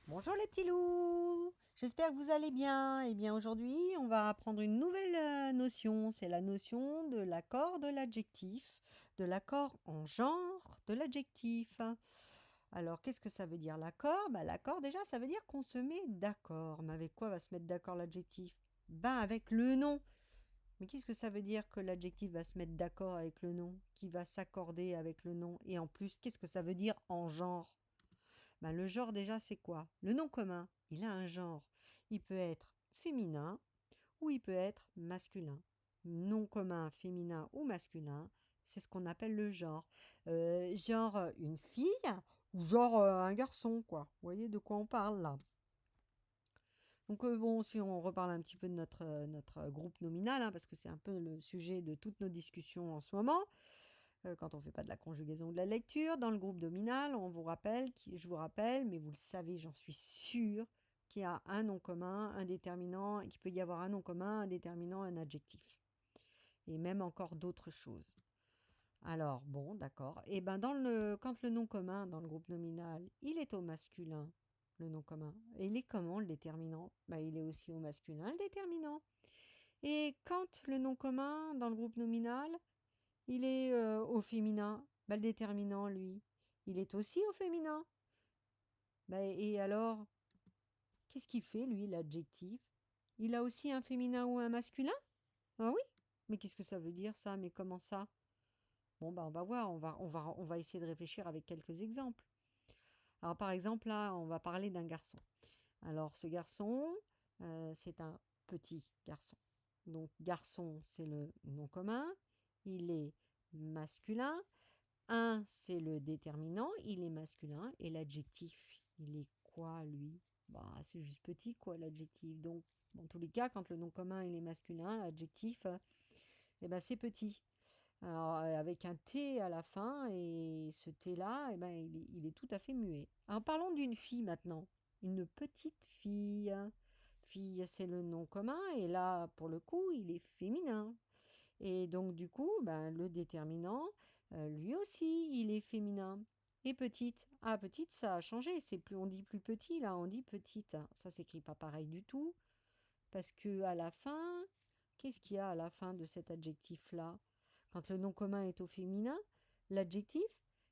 Bonjour les petits loups, j'espère que vous allez bien. Eh bien aujourd'hui, on va apprendre une nouvelle notion, c'est la notion de l'accord de l'adjectif, de l'accord en genre de l'adjectif. Alors qu'est-ce que ça veut dire l'accord? L'accord déjà, ça veut dire qu'on se met d'accord. Mais avec quoi va se mettre d'accord l'adjectif? Avec le nom. Mais qu'est-ce que ça veut dire que l'adjectif va se mettre d'accord avec le nom, qui va s'accorder avec le nom? Et en plus, qu'est-ce que ça veut dire en genre? Le genre déjà, c'est quoi? Le nom commun, il a un genre. Il peut être féminin ou il peut être masculin. Nom commun féminin ou masculin, c'est ce qu'on appelle le genre. Genre une fille ou genre un garçon, quoi. Vous voyez de quoi on parle là? Donc bon, si on reparle un petit peu de notre groupe nominal, hein, parce que c'est un peu le sujet de toutes nos discussions en ce moment, quand on ne fait pas de la conjugaison ou de la lecture. Dans le groupe nominal, on vous rappelle, je vous rappelle, mais vous le savez, j'en suis sûre, qu'il y a un nom commun, un déterminant, et qu'il peut y avoir un nom commun, un déterminant, un adjectif. Et même encore d'autres choses. Alors, bon, d'accord. Et quand le nom commun dans le groupe nominal, il est au masculin, le nom commun. Et il est comment le déterminant? Il est aussi au masculin, le déterminant. Et quand le nom commun dans le groupe nominal, il est au féminin, le déterminant, lui, il est aussi au féminin. Et alors, qu'est-ce qu'il fait, lui, l'adjectif? Il a aussi un féminin ou un masculin? Ah oui? Mais qu'est-ce que ça veut dire, ça? Mais comment ça? Bon, on va voir, on va essayer de réfléchir avec quelques exemples. Alors, par exemple, là, on va parler d'un garçon. Alors, ce garçon, c'est un petit garçon. Donc, garçon, c'est le nom commun. Il est masculin. Un, c'est le déterminant, il est masculin. Et l'adjectif, il est quoi, lui? C'est juste petit, quoi, l'adjectif. Donc, dans tous les cas, quand le nom commun, il est masculin, l'adjectif, c'est petit. Alors, avec un T à la fin, et ce T-là, il est tout à fait muet. Alors, parlons d'une fille maintenant. Une petite fille. Fille, c'est le nom commun, et là, pour le coup, il est féminin. Et donc, du coup, le déterminant, lui aussi, il est féminin. Et petite. Ah, petite, ça a changé. C'est plus, on dit plus petit, là, on dit petite. Ça s'écrit pas pareil du tout. Parce que à la fin, qu'est-ce qu'il y a à la fin de cet adjectif-là? Quand le nom commun est au féminin, l'adjectif,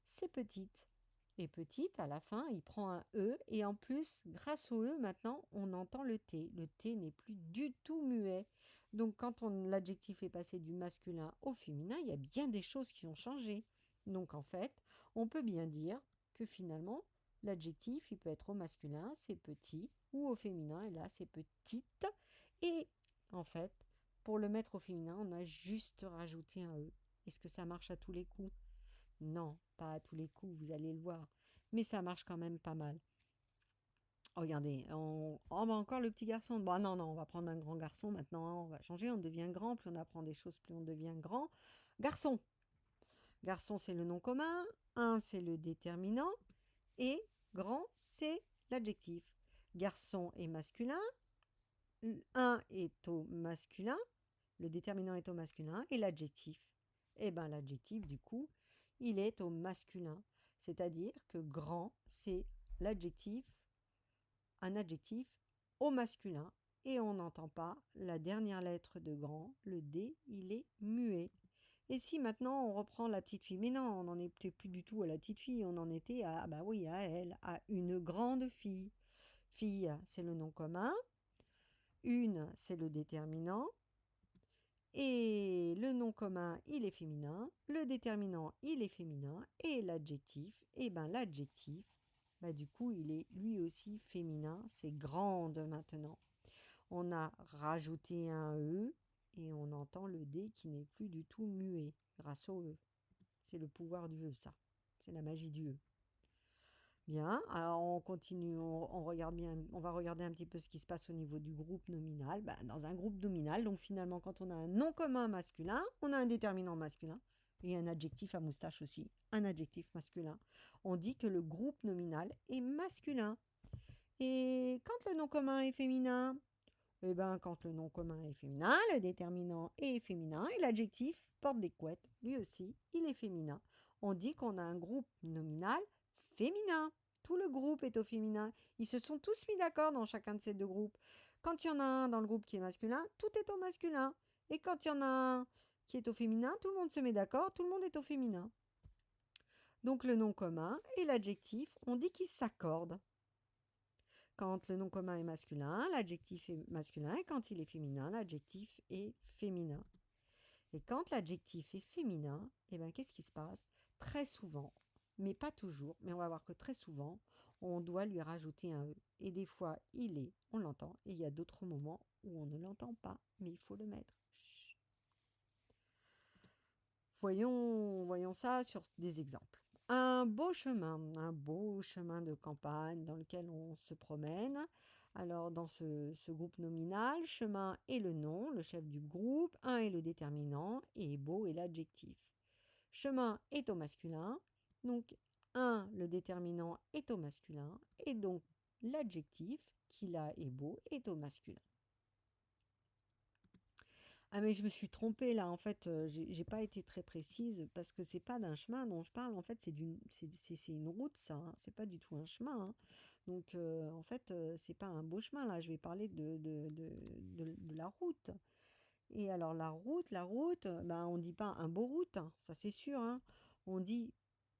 c'est petite. Et petite, à la fin, il prend un E. Et en plus, grâce au E, maintenant, on entend le T. Le T n'est plus du tout muet. Donc, quand l'adjectif est passé du masculin au féminin, il y a bien des choses qui ont changé. Donc, en fait, on peut bien dire que finalement, l'adjectif, il peut être au masculin, c'est petit, ou au féminin, et là, c'est petite. Et en fait, pour le mettre au féminin, on a juste rajouté un E. Est-ce que ça marche à tous les coups? Non, pas à tous les coups, vous allez le voir. Mais ça marche quand même pas mal. Regardez, encore le petit garçon. Bon, non, non, on va prendre un grand garçon maintenant, hein, on va changer, on devient grand, plus on apprend des choses, plus on devient grand. Garçon. Garçon, c'est le nom commun, un, c'est le déterminant, et grand, c'est l'adjectif. Garçon est masculin, un est au masculin, le déterminant est au masculin, et l'adjectif, l'adjectif, du coup, il est au masculin. C'est-à-dire que grand, c'est l'adjectif, un adjectif au masculin, et on n'entend pas la dernière lettre de grand, le D, il est muet. Et si maintenant on reprend la petite fille, mais non, on n'en était plus du tout à la petite fille, on en était à, oui, à elle, à une grande fille. Fille, c'est le nom commun, une, c'est le déterminant, et le nom commun, il est féminin, le déterminant, il est féminin, et l'adjectif, l'adjectif, du coup, il est lui aussi féminin, c'est grande maintenant. On a rajouté un E, et on entend le D qui n'est plus du tout muet, grâce au E. C'est le pouvoir du E, ça. C'est la magie du E. Bien, alors on continue, on regarde bien, on va regarder un petit peu ce qui se passe au niveau du groupe nominal. Dans un groupe nominal, donc finalement, quand on a un nom commun masculin, on a un déterminant masculin et un adjectif à moustache aussi, un adjectif masculin. On dit que le groupe nominal est masculin. Et quand le nom commun est féminin, quand le nom commun est féminin, le déterminant est féminin et l'adjectif porte des couettes, lui aussi, il est féminin. On dit qu'on a un groupe nominal féminin, tout le groupe. groupe est au féminin. Ils se sont tous mis d'accord dans chacun de ces deux groupes. Quand il y en a un dans le groupe qui est masculin, tout est au masculin. Et quand il y en a un qui est au féminin, tout le monde se met d'accord, tout le monde est au féminin. Donc le nom commun et l'adjectif, on dit qu'ils s'accordent. Quand le nom commun est masculin, l'adjectif est masculin, et quand il est féminin, l'adjectif est féminin. Et quand l'adjectif est féminin, eh ben, qu'est-ce qui se passe? Très souvent, mais pas toujours, mais on va voir que très souvent, on doit lui rajouter un E. Et des fois, il est, on l'entend, et il y a d'autres moments où on ne l'entend pas, mais il faut le mettre. Chut. Voyons ça sur des exemples. Un beau chemin de campagne dans lequel on se promène. Alors, dans ce groupe nominal, chemin est le nom, le chef du groupe, un est le déterminant et beau est l'adjectif. Chemin est au masculin, donc un, le déterminant, est au masculin, et donc l'adjectif, qu'il a est beau, est au masculin. Ah mais je me suis trompée là, en fait, j'ai pas été très précise parce que c'est pas d'un chemin dont je parle, en fait, c'est une route ça, hein, c'est pas du tout un chemin, hein. Donc en fait, c'est pas un beau chemin là, je vais parler de la route. Et alors la route, ben on dit pas un beau route, hein, ça c'est sûr, hein. On dit,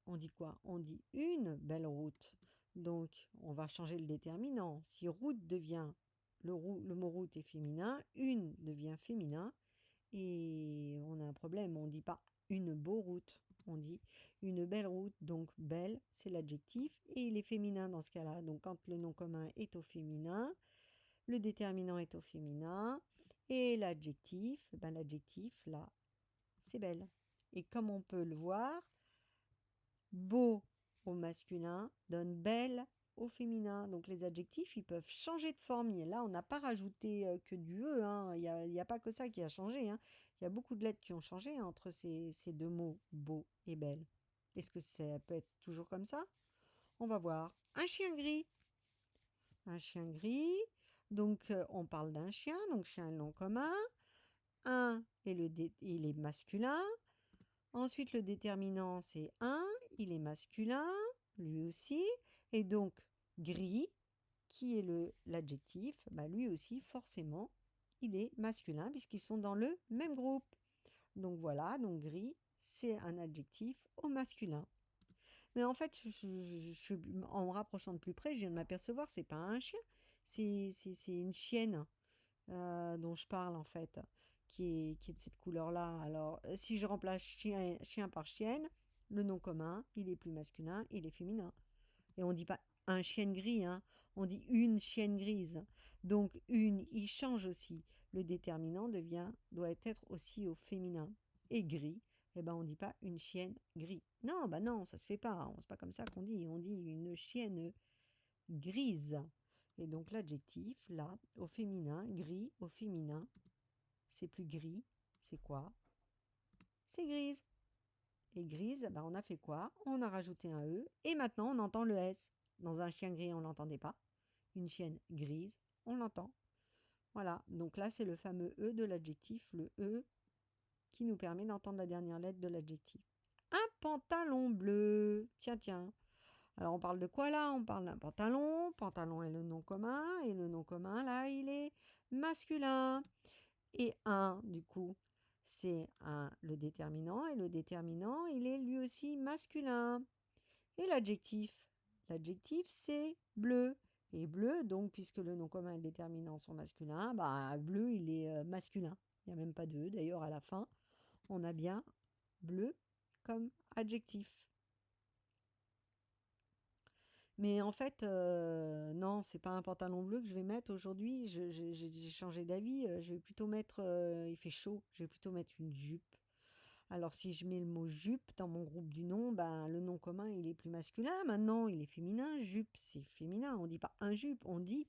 on dit quoi? On dit une belle route. Donc on va changer le déterminant. Si route devient le mot route est féminin, une devient féminin. Et on a un problème, on ne dit pas une beau route, on dit une belle route. Donc belle, c'est l'adjectif et il est féminin dans ce cas-là. Donc quand le nom commun est au féminin, le déterminant est au féminin et l'adjectif, ben l'adjectif là, c'est belle. Et comme on peut le voir, beau au masculin donne belle au féminin. Donc les adjectifs, ils peuvent changer de forme. Et là, on n'a pas rajouté que du E, hein. Il y a pas que ça qui a changé, hein. Il y a beaucoup de lettres qui ont changé entre ces deux mots, beau et belle. Est-ce que ça peut être toujours comme ça? On va voir. Un chien gris. Un chien gris. Donc on parle d'un chien. Donc chien est le nom commun. Un est il est masculin. Ensuite, le déterminant, c'est un, il est masculin, lui aussi. Et donc, gris, qui est l'adjectif, bah, lui aussi, forcément, il est masculin, puisqu'ils sont dans le même groupe. Donc voilà, donc gris, c'est un adjectif au masculin. Mais en fait, en me rapprochant de plus près, je viens de m'apercevoir, c'est pas un chien, c'est une chienne dont je parle en fait, qui est de cette couleur-là. Alors, si je remplace chien par chienne, le nom commun, il est plus masculin, il est féminin. Et on ne dit pas un chien gris, hein, on dit une chienne grise. Donc, une, il change aussi. Le déterminant doit être aussi au féminin. Et gris, eh ben, on ne dit pas une chienne gris. Non, bah non, ça se fait pas, hein. C'est pas comme ça qu'on dit. On dit une chienne grise. Et donc l'adjectif, là, au féminin, gris au féminin, c'est plus gris, c'est quoi? C'est grise. Et grise, ben on a fait quoi? On a rajouté un E, et maintenant on entend le S. Dans un chien gris, on ne l'entendait pas. Une chienne grise, on l'entend. Voilà, donc là c'est le fameux E de l'adjectif, le E qui nous permet d'entendre la dernière lettre de l'adjectif. Un pantalon bleu. Tiens, tiens. Alors on parle de quoi là? On parle d'un pantalon. Pantalon est le nom commun. Et le nom commun là, il est masculin. Et un, du coup, c'est le déterminant. Et le déterminant, il est lui aussi masculin. Et l'adjectif? L'adjectif, c'est bleu. Et bleu, donc, puisque le nom commun et le déterminant sont masculins, bah, bleu, il est masculin. Il n'y a même pas de E. D'ailleurs, à la fin, on a bien bleu comme adjectif. Mais en fait, non, c'est pas un pantalon bleu que je vais mettre aujourd'hui. J'ai changé d'avis. Je vais plutôt mettre, il fait chaud, je vais plutôt mettre une jupe. Alors si je mets le mot jupe dans mon groupe du nom, ben, le nom commun, il est plus masculin. Maintenant, il est féminin. Jupe, c'est féminin. On dit pas un jupe, on dit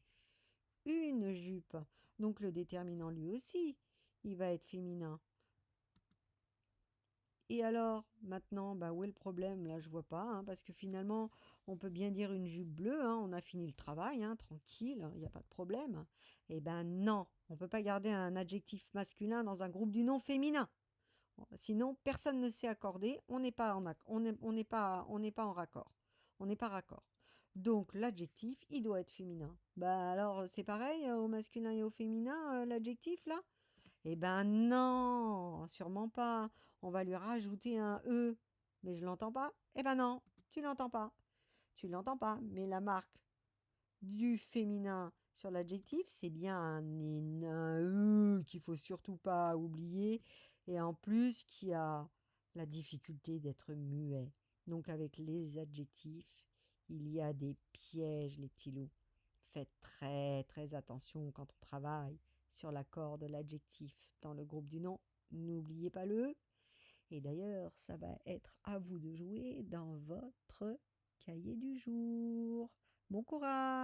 une jupe. Donc le déterminant, lui aussi, il va être féminin. Et alors, maintenant, bah, où est le problème? Là, je vois pas, hein, parce que finalement, on peut bien dire une jupe bleue, hein, on a fini le travail, hein, tranquille, il n'y a pas de problème. Eh ben non, on peut pas garder un adjectif masculin dans un groupe du nom féminin. Sinon, personne ne s'est accordé, on n'est pas en raccord. On n'est pas raccord. Donc l'adjectif, il doit être féminin. Bah alors c'est pareil au masculin et au féminin, l'adjectif là? Eh ben non, sûrement pas. On va lui rajouter un E. Mais je l'entends pas. Eh ben non, tu l'entends pas. Tu l'entends pas. Mais la marque du féminin sur l'adjectif, c'est bien un E qu'il faut surtout pas oublier. Et en plus, qui a la difficulté d'être muet. Donc avec les adjectifs, il y a des pièges, les petits loups. Faites très très attention quand on travaille sur l'accord de l'adjectif dans le groupe du nom. N'oubliez pas le E. Et d'ailleurs, ça va être à vous de jouer dans votre cahier du jour. Bon courage!